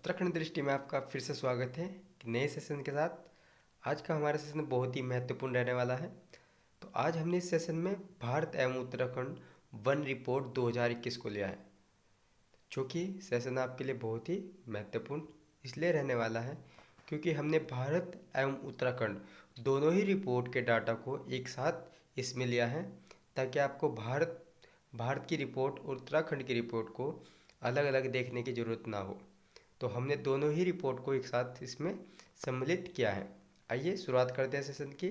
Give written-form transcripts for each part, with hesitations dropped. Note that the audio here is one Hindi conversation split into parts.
उत्तराखंड दृष्टि में आपका फिर से स्वागत है एक नए सेशन के साथ। आज का हमारा सेशन बहुत ही महत्वपूर्ण रहने वाला है। तो आज हमने इस सेशन में भारत एवं उत्तराखंड वन रिपोर्ट 2021 को लिया है, जो कि सेशन आपके लिए बहुत ही महत्वपूर्ण इसलिए रहने वाला है क्योंकि हमने भारत एवं उत्तराखंड दोनों ही रिपोर्ट के डाटा को एक साथ इसमें लिया है, ताकि आपको भारत की रिपोर्ट और उत्तराखंड की रिपोर्ट को अलग अलग देखने की ज़रूरत ना हो। तो हमने दोनों ही रिपोर्ट को एक साथ इसमें सम्मिलित किया है। आइए शुरुआत करते हैं सेशन की।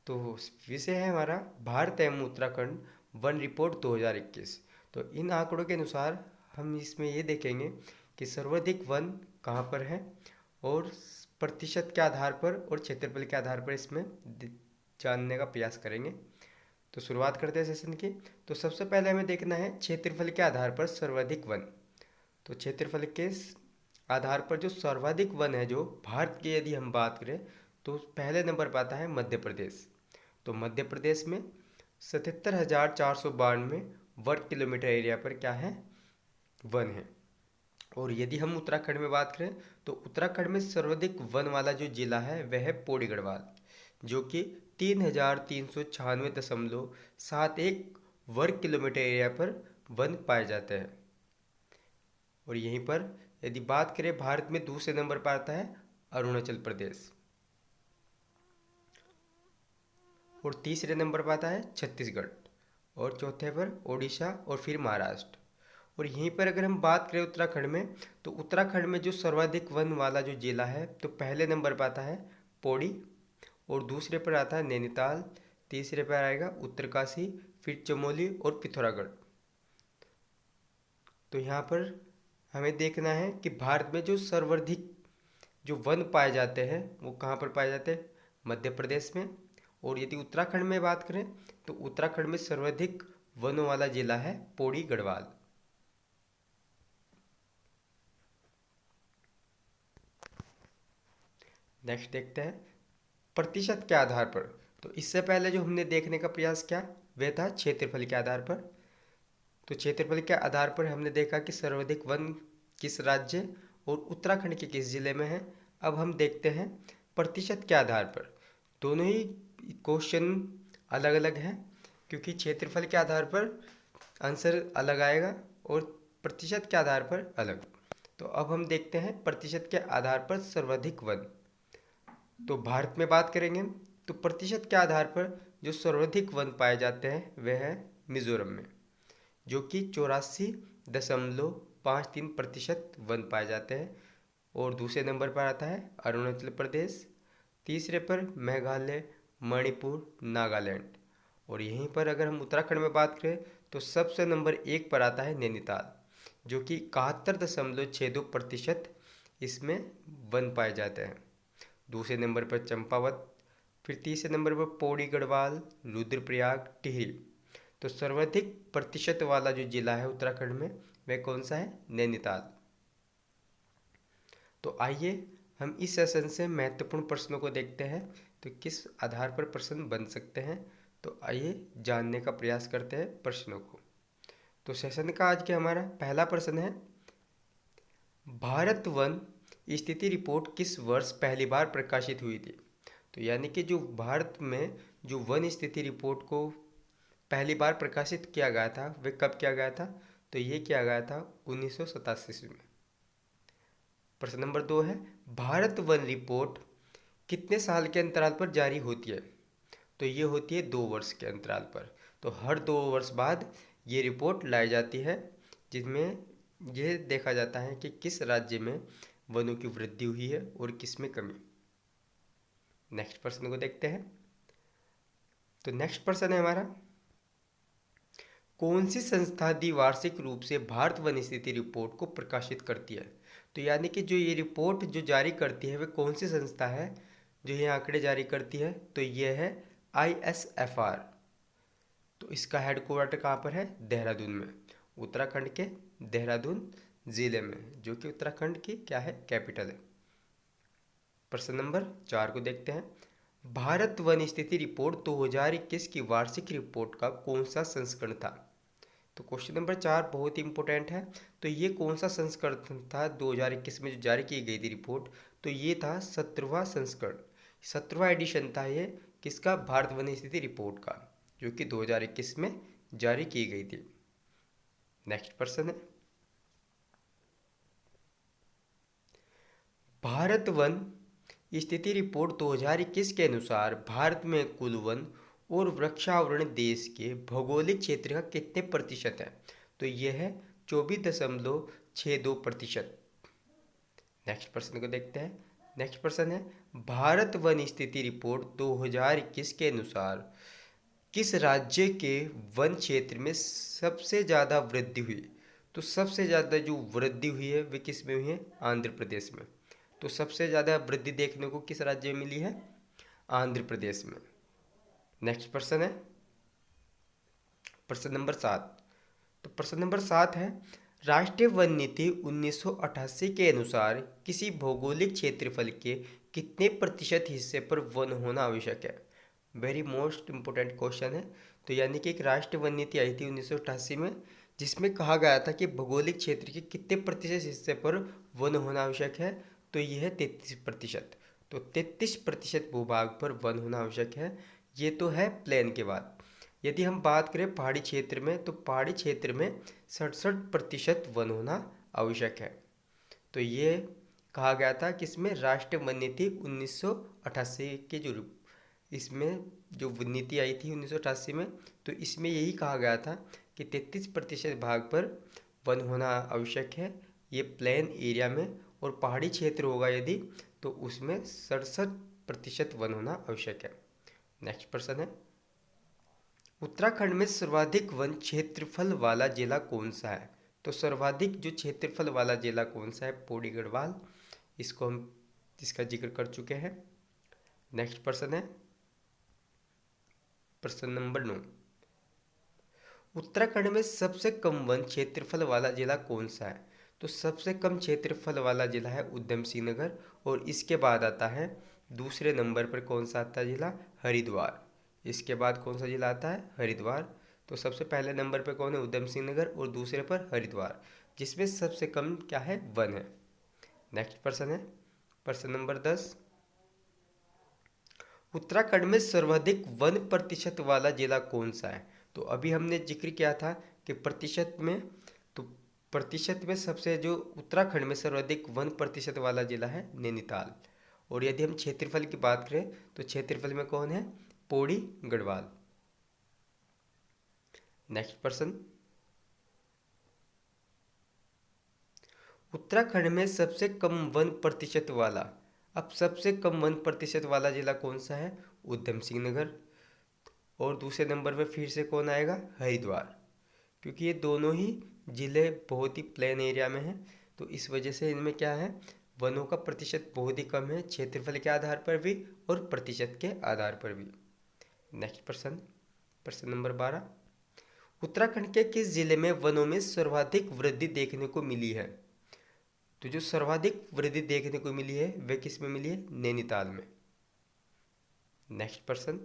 तो विषय है हमारा भारत एवं उत्तराखंड वन रिपोर्ट 2021। तो इन आंकड़ों के अनुसार हम इसमें ये देखेंगे कि सर्वाधिक वन कहाँ पर है और प्रतिशत के आधार पर और क्षेत्रफल के आधार पर इसमें जानने का प्रयास करेंगे। तो शुरुआत करते हैं सेशन की। तो सबसे पहले हमें देखना है क्षेत्रफल के आधार पर सर्वाधिक वन। तो क्षेत्रफल के आधार पर जो सर्वाधिक वन है जो भारत की यदि हम बात करें तो पहले नंबर पर आता है मध्य प्रदेश। तो मध्य प्रदेश में 77,492 वर्ग किलोमीटर एरिया पर क्या है, वन है। और यदि हम उत्तराखंड में बात करें तो उत्तराखंड में सर्वाधिक वन वाला जो जिला है वह है पौड़ी गढ़वाल, जो कि 3,396.71 वर्ग किलोमीटर एरिया पर वन पाए जाते हैं। और यहीं पर यदि बात करें भारत में दूसरे नंबर पर आता है अरुणाचल प्रदेश, और तीसरे नंबर पर आता है छत्तीसगढ़, और चौथे पर ओडिशा और फिर महाराष्ट्र। और यहीं पर अगर हम बात करें उत्तराखंड में तो उत्तराखंड में जो सर्वाधिक वन वाला जो जिला है तो पहले नंबर पर आता है पौड़ी, और दूसरे पर आता है नैनीताल, तीसरे पर आएगा उत्तरकाशी, फिर चमोली और पिथौरागढ़। तो यहाँ पर हमें देखना है कि भारत में जो सर्वाधिक जो वन पाए जाते हैं वो कहाँ पर पाए जाते हैं, मध्य प्रदेश में। और यदि उत्तराखंड में बात करें तो उत्तराखंड में सर्वाधिक वनों वाला जिला है पौड़ी गढ़वाल। नेक्स्ट देखते हैं प्रतिशत के आधार पर। तो इससे पहले जो हमने देखने का प्रयास किया वह था क्षेत्रफल के आधार पर। तो क्षेत्रफल के आधार पर हमने देखा कि सर्वाधिक वन किस राज्य और उत्तराखंड के किस जिले में है। अब हम देखते हैं प्रतिशत के आधार पर। दोनों ही क्वेश्चन अलग अलग हैं क्योंकि क्षेत्रफल के आधार पर आंसर अलग आएगा और प्रतिशत के आधार पर अलग। तो अब हम देखते हैं प्रतिशत के आधार पर सर्वाधिक वन। तो भारत में बात करेंगे तो प्रतिशत के आधार पर जो सर्वाधिक वन पाए जाते हैं वह है मिजोरम में, जो कि 84.53% वन पाए जाते हैं। और दूसरे नंबर पर आता है अरुणाचल प्रदेश, तीसरे पर मेघालय, मणिपुर, नागालैंड। और यहीं पर अगर हम उत्तराखंड में बात करें तो सबसे नंबर 1 पर आता है नैनीताल, जो कि 71.62% इसमें वन पाए जाते हैं। दूसरे नंबर पर चंपावत, फिर तीसरे नंबर पर पौड़ी गढ़वाल, रुद्रप्रयाग, टिहरी। तो सर्वाधिक प्रतिशत वाला जो जिला है उत्तराखंड में वह कौन सा है, नैनीताल। तो आइए हम इस सेशन से महत्वपूर्ण प्रश्नों को देखते हैं तो किस आधार पर प्रश्न बन सकते हैं। तो आइए जानने का प्रयास करते हैं प्रश्नों को। तो सेशन का आज के हमारा पहला प्रश्न है, भारत वन स्थिति रिपोर्ट किस वर्ष पहली बार प्रकाशित हुई थी। तो यानी कि जो भारत में जो वन स्थिति रिपोर्ट को पहली बार प्रकाशित किया गया था वह कब किया गया था, तो ये किया गया था 1987 में। प्रश्न नंबर 2 है, भारत वन रिपोर्ट कितने साल के अंतराल पर जारी होती है। तो ये होती है 2 वर्ष के अंतराल पर। तो हर 2 वर्ष बाद ये रिपोर्ट लाई जाती है, जिसमें यह देखा जाता है कि किस राज्य में वनों की वृद्धि हुई है और किस में कमी। नेक्स्ट प्रश्न को देखते हैं। तो नेक्स्ट प्रश्न है हमारा, कौन सी संस्था द्विवार्षिक रूप से भारत वन स्थिति रिपोर्ट को प्रकाशित करती है। तो यानी कि जो ये रिपोर्ट जो जारी करती है वह कौन सी संस्था है जो ये आंकड़े जारी करती है, तो ये है ISFR। तो इसका हेडक्वार्टर कहाँ पर है, देहरादून में, उत्तराखंड के देहरादून ज़िले में, जो कि उत्तराखंड की क्या है, कैपिटल है। प्रश्न नंबर 4 को देखते हैं, भारत वन स्थिति रिपोर्ट 2021 की वार्षिक रिपोर्ट का कौन सा संस्करण था। तो क्वेश्चन नंबर 4 बहुत ही इंपॉर्टेंट है। तो ये कौन सा संस्करण था 2021 में जो जारी की गई थी रिपोर्ट? तो ये था 17वां संस्करण, 17वां एडिशन था ये किसका? भारत वन स्थिति रिपोर्ट का, जो कि 2021 में जारी की गई थी। नेक्स्ट प्रश्न है, भारत वन स्थिति रिपोर्ट 2021 के अनुसार भारत में कुल वन और वृक्षावरण देश के भौगोलिक क्षेत्र का कितने प्रतिशत है? तो यह है 24.62%। नेक्स्ट प्रश्न को देखते हैं। नेक्स्ट प्रश्न है, भारत वन स्थिति रिपोर्ट 2021 के अनुसार किस राज्य के वन क्षेत्र में सबसे ज़्यादा वृद्धि हुई? तो सबसे ज़्यादा जो वृद्धि हुई है वे किस में हुई है? आंध्र प्रदेश में। तो सबसे ज़्यादा वृद्धि देखने को किस राज्य में मिली है? आंध्र प्रदेश में। नेक्स्ट प्रश्न है प्रश्न नंबर 7। तो प्रश्न नंबर 7 है, राष्ट्रीय वन नीति 1988 के अनुसार किसी भौगोलिक क्षेत्रफल के कितने प्रतिशत हिस्से पर वन होना आवश्यक है? वेरी मोस्ट इम्पोर्टेंट क्वेश्चन है। तो यानी कि एक राष्ट्रीय वन नीति आई थी 1988 में, जिसमें कहा गया था कि भौगोलिक क्षेत्र के कितने प्रतिशत हिस्से पर वन होना आवश्यक है? तो यह है 33%। तो 33% भूभाग पर वन होना आवश्यक है। ये तो है प्लेन के बाद। यदि हम बात करें पहाड़ी क्षेत्र में, तो पहाड़ी क्षेत्र में 67% वन होना आवश्यक है। तो ये कहा गया था कि इसमें राष्ट्रीय वन नीति 1988 के जो इसमें जो नीति आई थी 1988 में, तो इसमें यही कहा गया था कि 33% भाग पर वन होना आवश्यक है, ये प्लेन एरिया में। और पहाड़ी क्षेत्र होगा यदि, तो उसमें 67% वन होना आवश्यक है। नेक्स्ट प्रश्न है, उत्तराखंड में सर्वाधिक वन क्षेत्रफल वाला जिला कौन सा है? तो सर्वाधिक जो क्षेत्रफल वाला जिला कौन सा है? पौड़ी गढ़वाल। इसको हम इसका जिक्र कर चुके हैं। नेक्स्ट प्रश्न है प्रश्न नंबर 9। उत्तराखंड में सबसे कम वन क्षेत्रफल वाला जिला कौन सा है? तो सबसे कम क्षेत्रफल वाला जिला है उधम सिंह नगर, और इसके बाद आता है दूसरे नंबर पर कौन सा आता है जिला? हरिद्वार। इसके बाद कौन सा जिला आता है? हरिद्वार। तो सबसे पहले नंबर पर कौन है? उधम सिंह नगर, और दूसरे पर हरिद्वार, जिसमें सबसे कम क्या है? वन है। नेक्स्ट प्रश्न है प्रश्न नंबर 10। उत्तराखंड में सर्वाधिक वन प्रतिशत वाला जिला कौन सा है? तो अभी हमने जिक्र किया था कि प्रतिशत में, तो प्रतिशत में सबसे जो उत्तराखंड में सर्वाधिक वन प्रतिशत वाला जिला है नैनीताल। और यदि हम क्षेत्रफल की बात करें, तो क्षेत्रफल में कौन है? पौड़ी गढ़वाल। नेक्स्ट प्रश्न, उत्तराखंड में सबसे कम वन प्रतिशत वाला, अब सबसे कम वन प्रतिशत वाला जिला कौन सा है? उधम सिंह नगर। और दूसरे नंबर पर फिर से कौन आएगा? हरिद्वार। क्योंकि ये दोनों ही जिले बहुत ही प्लेन एरिया में हैं, तो इस वजह से इनमें क्या है? वनों का प्रतिशत बहुत ही कम है, क्षेत्रफल के आधार पर भी और प्रतिशत के आधार पर भी। नेक्स्ट प्रश्न, प्रश्न नंबर 12। उत्तराखंड के किस जिले में वनों में सर्वाधिक वृद्धि देखने को मिली है? तो जो सर्वाधिक वृद्धि देखने को मिली है वह किस में मिली है? नैनीताल में। नेक्स्ट प्रश्न,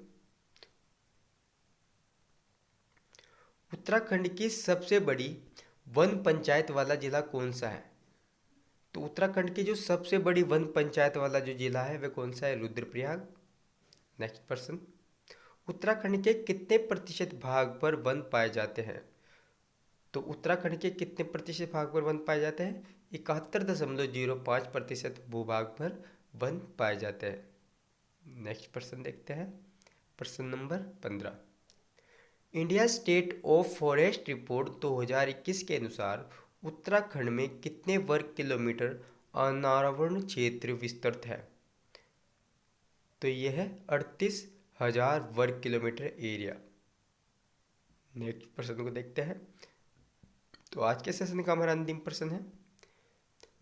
उत्तराखंड की सबसे बड़ी वन पंचायत वाला जिला कौन सा है? तो उत्तराखंड की जो सबसे बड़ी वन पंचायत वाला जो जिला है वह कौन सा है? रुद्रप्रयाग। नेक्स्ट प्रश्न, उत्तराखंड के कितने प्रतिशत भाग पर वन पाए जाते हैं? तो उत्तराखंड के कितने प्रतिशत भाग पर वन पाए जाते हैं? 71.05% भूभाग पर वन पाए जाते हैं। नेक्स्ट प्रश्न देखते हैं प्रश्न number 15। India state of forest report 2021 के अनुसार उत्तराखंड में कितने वर्ग किलोमीटर अनावरण क्षेत्र विस्तृत है? तो यह है 38,000 वर्ग किलोमीटर एरिया। नेक्स्ट प्रश्न को देखते हैं। तो आज के सेशन का हमारा अंतिम प्रश्न है,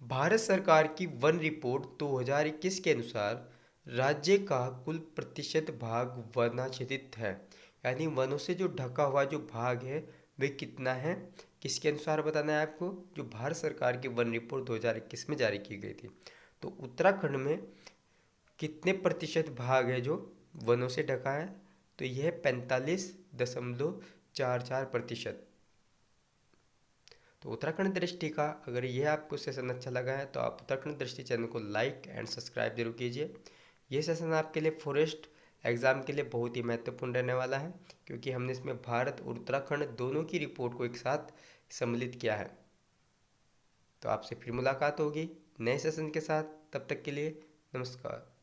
भारत सरकार की वन रिपोर्ट 2021 के अनुसार राज्य का कुल प्रतिशत भाग वनाच्छादित है, यानी वनों से जो ढका हुआ जो भाग है वे कितना है? किसके अनुसार बताना है आपको? जो भारत सरकार की वन रिपोर्ट 2021 में जारी की गई थी। तो उत्तराखंड में कितने प्रतिशत भाग है जो वनों से ढका है? तो यह 45.44%। तो उत्तराखंड दृष्टि का अगर यह आपको सेशन अच्छा लगा है तो आप उत्तराखंड दृष्टि चैनल को लाइक एंड सब्सक्राइब जरूर कीजिए। ये सेशन आपके लिए फॉरेस्ट एग्ज़ाम के लिए बहुत ही महत्वपूर्ण रहने वाला है, क्योंकि हमने इसमें भारत और उत्तराखंड दोनों की रिपोर्ट को एक साथ सम्मिलित किया है। तो आपसे फिर मुलाकात होगी नए सेशन के साथ, तब तक के लिए नमस्कार।